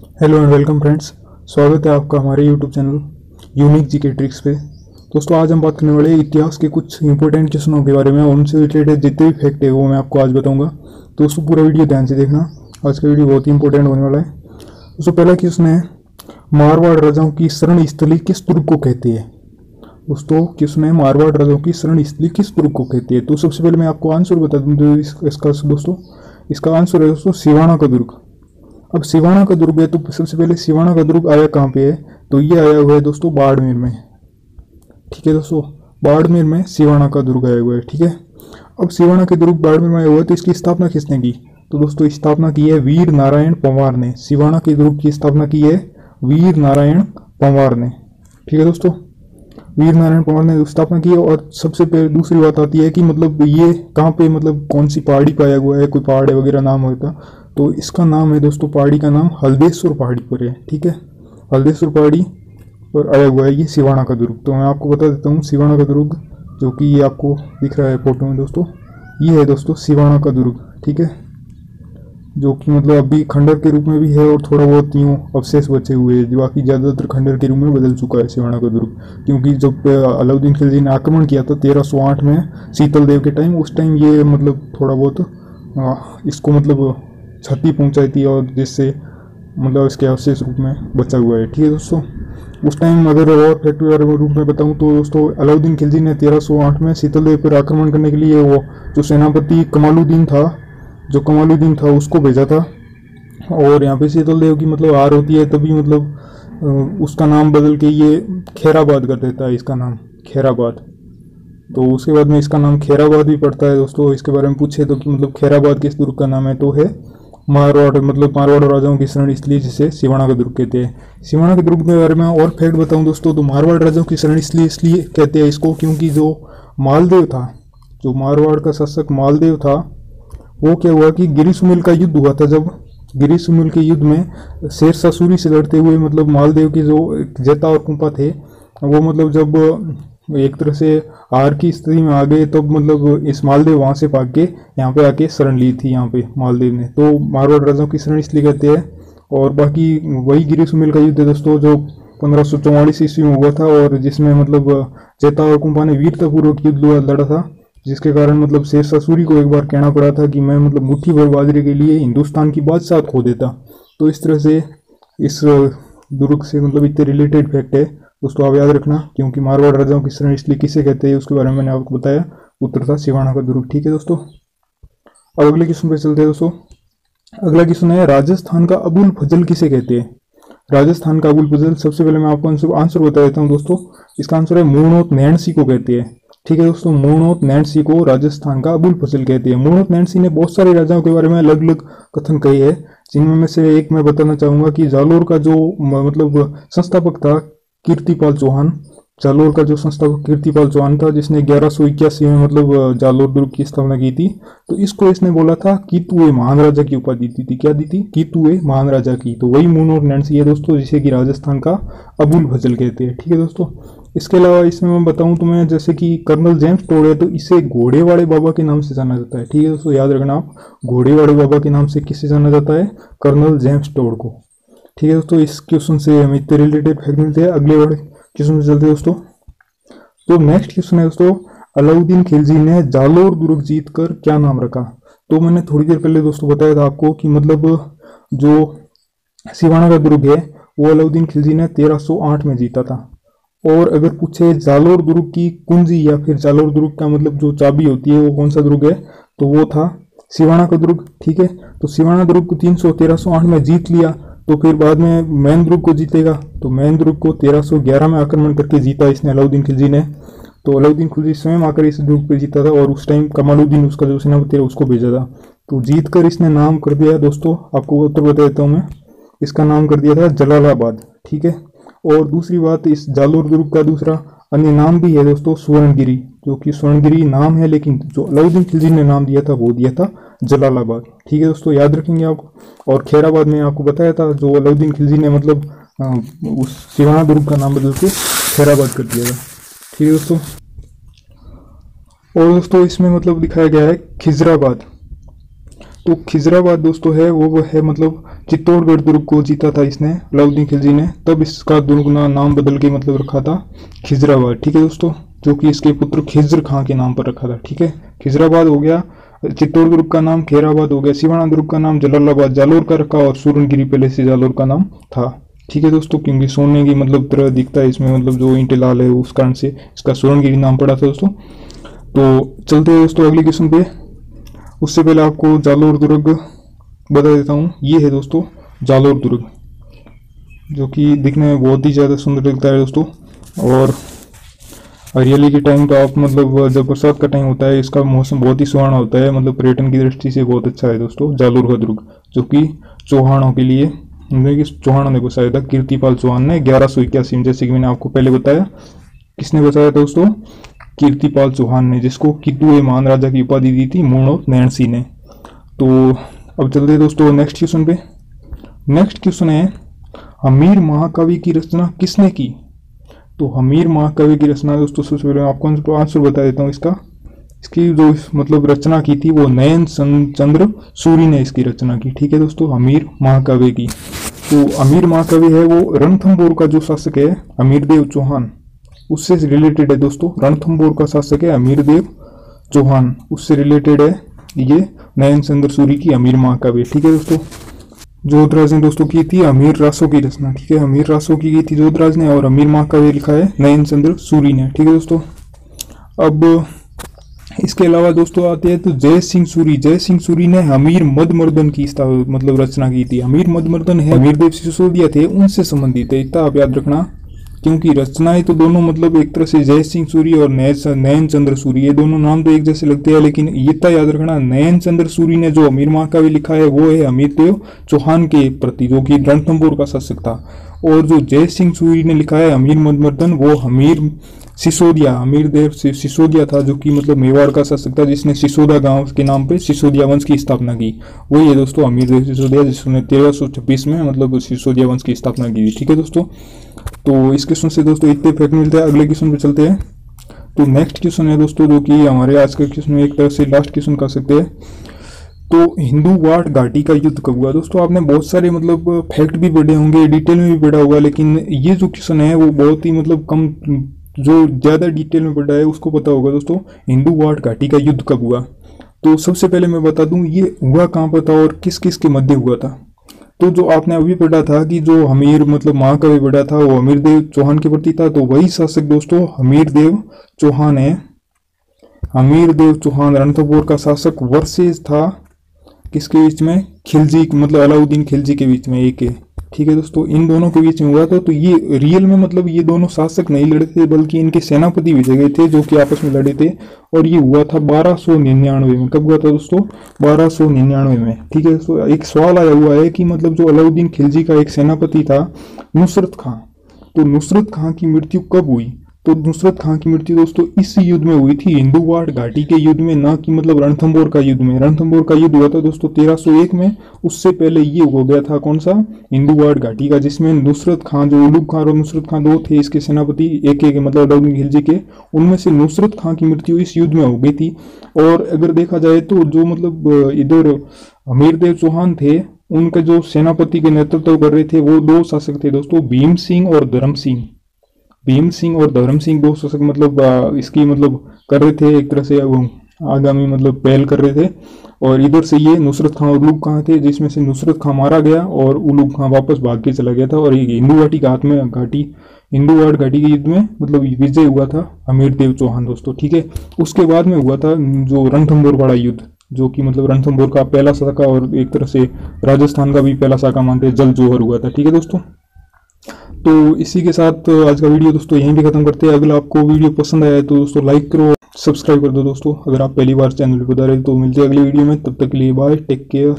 Hello and welcome friends. स्वागत है आपका हमारे YouTube channel unique GK tricks पे। दोस्तों आज हम बात करने वाले हैं इतिहास के कुछ इंपॉर्टेंट क्वेश्चनों के बारे में और उनसे रिलेटेड जितने भी फैक्ट है वो मैं आपको आज बताऊंगा। दोस्तों पूरा वीडियो ध्यान से देखना, आज का वीडियो बहुत ही इंपॉर्टेंट होने वाला है। दोस्तों पहला क्वेश्चन है, मारवाड़ राजाओं की शरण स्थली किस दुर्ग को कहते हैं। दोस्तों क्वेश्चन है, मारवाड़ राजाओं की शरण स्थली किस दुर्ग को कहते हैं। तो सबसे पहले मैं आपको आंसर बता दूँ इसका दोस्तों, इसका आंसर है दोस्तों सिवाना का दुर्ग। अब सिवाना का दुर्ग है तो सबसे पहले सिवाना का दुर्ग आया कहाँ पे है, तो ये आया हुआ है दोस्तों बाड़मेर में। ठीक है दोस्तों, बाड़मेर में सिवाना का दुर्ग आया हुआ है। ठीक है, अब सिवाना के दुर्ग बाड़मेर में आया हुआ है तो इसकी स्थापना किसने की, तो दोस्तों स्थापना की है वीर नारायण पंवार ने। सिवाना के दुर्ग की स्थापना की है वीर नारायण पंवार ने। ठीक है दोस्तों, वीर नारायण पंवार ने स्थापना की है। और सबसे पहले दूसरी बात आती है कि मतलब ये कहाँ पे, मतलब कौन सी पहाड़ी पाया हुआ है, कोई पहाड़ वगैरह नाम होता, तो इसका नाम है दोस्तों, पहाड़ी का नाम हल्देश्वर पहाड़ी पर है। ठीक है, हल्देश्वर पहाड़ी पर आया हुआ है ये सिवाना का दुर्ग। तो मैं आपको बता देता हूँ सिवाना का दुर्ग, जो कि ये आपको दिख रहा है फोटो में दोस्तों, ये है दोस्तों सिवाना का दुर्ग। ठीक है, जो कि मतलब अभी खंडर के रूप में भी है और थोड़ा बहुत यूँ अवशेष बचे हुए हैं, बाकी ज़्यादातर खंडर के रूप में बदल चुका है सिवाना का दुर्ग। क्योंकि जब अलाउद्दीन खिलजी ने आक्रमण किया था 1308 में शीतल देव के टाइम, उस टाइम ये मतलब थोड़ा बहुत इसको मतलब क्षति पहुंचाई थी और जिससे मतलब इसके अवशेष रूप में बचा हुआ है। ठीक है दोस्तों, उस टाइम अगर और फैक्ट रूप में बताऊं तो दोस्तों अलाउद्दीन खिलजी ने 1308 में शीतल देव पर आक्रमण करने के लिए वो जो सेनापति कमालुद्दीन था उसको भेजा था। और यहाँ पे शीतल देव की मतलब हार होती है तभी मतलब उसका नाम बदल के ये खैराबाद कर देता है, इसका नाम खैराबाद। तो उसके बाद में इसका नाम खैराबाद भी पड़ता है दोस्तों। इसके बारे में पूछे तो कि मतलब खैराबाद किस दुर्ग का नाम है, तो है मारवाड़, मतलब मारवाड़ राजाओं की शरण स्थली जिसे सिवाना का दुर्ग कहते हैं। सिवाना के दुर्ग के बारे में और फैक्ट बताऊं दोस्तों, तो मारवाड़ राजाओं की शरण स्थली इसलिए कहते हैं इसको क्योंकि जो मालदेव था, जो मारवाड़ का शासक मालदेव था, वो क्या हुआ कि गिरी सुमेल का युद्ध हुआ था। जब गिरी सुमेल के युद्ध में शेरशाह सूरी से लड़ते हुए मतलब मालदेव के जो जेता और कुंपा थे वो मतलब जब एक तरह से हार की स्थिति में आ गए, तब मतलब इस मालदेव वहां से भाग के यहाँ पे आके शरण ली थी यहाँ पे मालदेव ने, तो मारवाड़ राजाओं की शरण इसलिए कहते हैं। और बाकी वही गिरी सुमेल का युद्ध है दोस्तों जो 1544 ईस्वी में हुआ था और जिसमें मतलब जेता और कुंपा ने वीरतापूर्वक युद्ध लड़ा था, जिसके कारण मतलब शेरशाह सूरी को एक बार कहना पड़ा था कि मैं मतलब मुट्ठी भर बाजरे के लिए हिंदुस्तान की बादशाह खो देता। तो इस तरह से इस दुर्ग से मतलब इतने रिलेटेड फैक्ट है दोस्तों, आप याद रखना। क्योंकि मारवाड़ राजाओं की शरण इसलिए किसे कहते हैं उसके बारे में मैंने आपको बताया, उत्तर था सिवाना का दुर्ग। ठीक है दोस्तों, अब अगले क्वेश्चन पे चलते हैं दोस्तों। अगला क्वेश्चन है, राजस्थान का अबुल फजल किसे कहते हैं। राजस्थान का अबुल फजल, सबसे पहले मैं आपको आंसर बता देता हूँ दोस्तों। इसका आंसर है मूर्णोत नैणसी को कहते हैं। ठीक है दोस्तों, मूर्णोत नैणसी को राजस्थान का अबुल फजल कहते हैं। मूर्णोत नैणसी ने बहुत सारे राजाओं के बारे में अलग अलग कथन कहे हैं, जिनमें में से एक मैं बताना चाहूंगा कि जालोर का जो मतलब संस्थापक था कीर्तिपाल चौहान, जालोर का जो संस्थापक कीर्तिपाल चौहान था, जिसने 1181 में मतलब जालोर दुर्ग की स्थापना की थी, तो इसको इसने बोला था कीतुए महान राजा की उपाधि दी थी। क्या दी थी, कीतुए महान राजा की। तो वही मूर्णोत नैणसी है दोस्तों, जिसे कि राजस्थान का अबुल फजल कहते हैं। ठीक है दोस्तों, इसके अलावा इसमें मैं बताऊं तो मैं जैसे कि कर्नल जेम्स टोड है तो इसे घोड़ेवाड़े बाबा के नाम से जाना जाता है। ठीक है दोस्तों, याद रखना आप, घोड़ेवाड़े बाबा के नाम से किसे जाना जाता है, कर्नल जेम्स टोड को। ठीक है दोस्तों, इस क्वेश्चन से हमें इतने रिलेटेड फैक्ट मिलते हैं। अगले वाले क्वेश्चन से चलते हैं दोस्तों। तो नेक्स्ट क्वेश्चन है दोस्तों, अलाउद्दीन खिलजी ने जालोर दुर्ग जीत कर क्या नाम रखा। तो मैंने थोड़ी देर पहले दोस्तों बताया था आपको कि मतलब जो सिवाना का दुर्ग है वो अलाउद्दीन खिलजी ने 1308 में जीता था। और अगर पूछे जालोर दुर्ग की कुंजी या फिर जालोर दुर्ग का मतलब जो चाबी होती है वो कौन सा दुर्ग है, तो वो था सिवाना का दुर्ग। ठीक है, तो सिवाना दुर्ग को 1308 में जीत लिया, तो फिर बाद में मैन दुर्ग को जीतेगा। तो मैन दुर्ग को 1311 में आक्रमण करके जीता इसने अलाउद्दीन खिलजी ने। तो अलाउद्दीन खिलजी स्वयं आकर इस दुर्ग पे जीता था और उस टाइम कमालुद्दीन उसका जो सेनापति था उसको भेजा था। तो जीत कर इसने नाम कर दिया दोस्तों, आपको उत्तर बता देता हूँ मैं, इसका नाम कर दिया था जलालाबाद। ठीक है, और दूसरी बात, इस जालोर दुर्ग का दूसरा अन्य नाम भी है दोस्तों स्वर्णगिरी, जो कि स्वर्णगिरी नाम है, लेकिन जो अलाउद्दीन खिलजी ने नाम दिया था वो दिया था जलालाबाद। ठीक है दोस्तों, याद रखेंगे आप। और खैराबाद में आपको बताया था, जो अलाउद्दीन खिलजी ने मतलब उस सिवाना दुर्ग का नाम बदल के खैराबाद कर दिया था। ठीक है दोस्तों, और दोस्तों इसमें मतलब दिखाया गया है खिजराबाद। तो खिजराबाद दोस्तों है वो है मतलब चित्तौड़गढ़ दुर्ग को जीता था इसने, अलाउद्दीन खिलजी ने, तब इसका दुर्ग नाम बदल के मतलब रखा था खिजराबाद। ठीक है दोस्तों, जो कि इसके पुत्र खिज्र खां के नाम पर रखा था। ठीक है, खिजराबाद हो गया, चित्तौड़ दुर्ग का नाम खैराबाद हो गया, सिवाना दुर्ग का नाम जलालाबाद जालोर का रखा और सूरनगिरी पहले से जालोर का नाम था। ठीक है दोस्तों, क्योंकि सोने की मतलब तरह दिखता है इसमें, मतलब जो ईंटें लाल है उस कारण से इसका सूरनगिरी नाम पड़ा था दोस्तों। तो चलते हैं दोस्तों अगले क्वेश्चन पे। उससे पहले आपको जालोर दुर्ग बता देता हूँ। ये है दोस्तों जालोर दुर्ग, जो कि दिखने में बहुत ही ज़्यादा सुंदर लगता है दोस्तों। और हरियाली के टाइम तो आप मतलब जब बरसात का टाइम होता है इसका मौसम बहुत ही सुहाना होता है, मतलब पर्यटन की दृष्टि से बहुत अच्छा है दोस्तों जालोर का दुर्ग, जो कि चौहानों के लिए चौहानों ने बसाया था। कीर्तिपाल चौहान ने 1181 में, जैसे कि मैंने आपको पहले बताया। किसने बसाया था दोस्तों? कीर्तिपाल चौहान ने, जिसको कितुए महान राजा की उपाधि दी थी मूण और नैन सिंह ने। तो अब चलते हैं दोस्तों नेक्स्ट क्वेश्चन पे। नेक्स्ट क्वेश्चन है, हमीर महाकाव्य की रचना किसने की? तो हमीर महाकाव्य की रचना दोस्तों सबसे पहले आपको आंसर बता देता हूँ इसका। इसकी जो मतलब रचना की थी वो नयन चंद्र सूरी ने इसकी रचना की। ठीक है दोस्तों, हमीर महाकाव्य की। तो हमीर महाकाव्य है वो रणथंभौर का जो शासक है अमीरदेव चौहान, उससे रिलेटेड है दोस्तों। रणथंभौर का शासक है अमीरदेव चौहान, उससे रिलेटेड है ये नयन चंद्र सूरी की अमीर महाकाव्य। ठीक है दोस्तों, जोधराज ने दोस्तों की थी अमीर रासों की रचना। ठीक है, अमीर रासों की थी जोधराज ने और अमीर महाकाव्य लिखा है नयन चंद्र सूरी ने। ठीक है दोस्तों, अब इसके अलावा दोस्तों आते हैं तो जय सिंह सूरी ने हमीर मदमर्दन की मतलब रचना की थी। हमीर मदमर्दन है अमीरदेव सिसोदिया थे उनसे संबंधित है, इतना आप याद रखना, क्योंकि रचनाएं तो दोनों मतलब एक तरह से जय सिंह सूरी और नयन चंद्र सूरी, ये दोनों नाम तो एक जैसे लगते हैं, लेकिन इतना याद रखना नयन चंद्र सूरी ने जो अमीर महाकाव्य लिखा है वो है अमीरदेव चौहान के प्रति, जो कि रणथंभौर का शासक था। और जो जय सिंह सूरी ने लिखा है अमीर मदमर्दन, वो अमीर सिसोदिया, अमीरदेव सिसोदिया था, जो कि मतलब मेवाड़ का शासक था, जिसने सिसोदा गांव के नाम पे सिसोदिया वंश की स्थापना की। वही है दोस्तों अमीरदेव सिसोदिया, जिसने 1326 में मतलब सिसोदिया वंश की स्थापना की थी। ठीक है दोस्तों, तो इस क्वेश्चन से दोस्तों इतने फैक्ट मिलते हैं। अगले क्वेश्चन पे चलते हैं। तो नेक्स्ट क्वेश्चन है दोस्तों, जो कि हमारे आज के क्वेश्चन में एक तरह से लास्ट क्वेश्चन कर सकते हैं। तो हिंदू-वाट घाटी का युद्ध कब हुआ? दोस्तों आपने बहुत सारे मतलब फैक्ट भी पढ़े होंगे, डिटेल में भी पढ़ा होगा, लेकिन ये जो क्वेश्चन है वो बहुत ही मतलब कम, जो ज़्यादा डिटेल में पढ़ा है उसको पता होगा दोस्तों हिंदू-वाट घाटी का युद्ध कब हुआ। तो सबसे पहले मैं बता दूं ये हुआ कहाँ पर था और किस किस के मध्य हुआ था। तो जो आपने अभी पढ़ा था कि जो हमीर मतलब महाकाव्य पढ़ा था वो अमीरदेव चौहान के प्रति था, तो वही शासक दोस्तों हमीरदेव चौहान है। हमीरदेव चौहान रणथंभौर का शासक वर्सेस था किसके बीच में? खिलजी, मतलब अलाउद्दीन खिलजी के बीच में एक है। ठीक है दोस्तों, इन दोनों के बीच में हुआ था। तो ये रियल में मतलब ये दोनों शासक नहीं लड़े थे, बल्कि इनके सेनापति भेजे गए थे जो कि आपस में लड़े थे। और ये हुआ था 1299 में। कब हुआ था दोस्तों? 1299 में। ठीक है दोस्तों, एक सवाल आया हुआ है कि मतलब जो अलाउद्दीन खिलजी का एक सेनापति था नुसरत खां, तो नुसरत खां की मृत्यु कब हुई? तो नुसरत खां की मृत्यु दोस्तों इस युद्ध में हुई थी, हिंदू-वाट घाटी के युद्ध में, ना कि मतलब रणथंभौर का युद्ध में। रणथंभौर का युद्ध हुआ था दोस्तों 1301 में, उससे पहले ये हो गया था कौन सा? हिंदू-वाट घाटी का, जिसमें नुसरत खां, जो उलूग खां और नुसरत खां दो थे इसके सेनापति, एक मतलब अलाउद्दीन खिलजी के, उनमें से नुसरत खां की मृत्यु इस युद्ध में हो गई थी। और अगर देखा जाए तो जो मतलब इधर अमीरदेव चौहान थे, उनके जो सेनापति के नेतृत्व कर रहे थे वो दो शासक थे दोस्तों, भीम सिंह और धर्म सिंह। भीम सिंह और धर्म सिंह दो शासक मतलब इसकी मतलब कर रहे थे, एक तरह से आगामी मतलब पहल कर रहे थे। और इधर से ये नुसरत खां और उलूग खां थे, जिसमें से नुसरत खां मारा गया और उलूग खां वापस भाग के चला गया था। और ये हिंदू-वाट घाटी के युद्ध में मतलब विजय हुआ था अमीरदेव चौहान दोस्तों। ठीक है, उसके बाद में हुआ था जो रणथंभौर वाला युद्ध, जो कि मतलब रणथंभौर का पहला शाखा और एक तरह से राजस्थान का भी पहला शाखा मानते हैं, जल जोहर हुआ था। ठीक है दोस्तों, तो इसी के साथ आज का वीडियो दोस्तों यहीं पे खत्म करते हैं। अगर आपको वीडियो पसंद आया है तो दोस्तों लाइक करो, सब्सक्राइब कर दो दोस्तों। अगर आप पहली बार चैनल पर बता रहे तो मिलते हैं अगली वीडियो में, तब तक के लिए बाय, टेक केयर।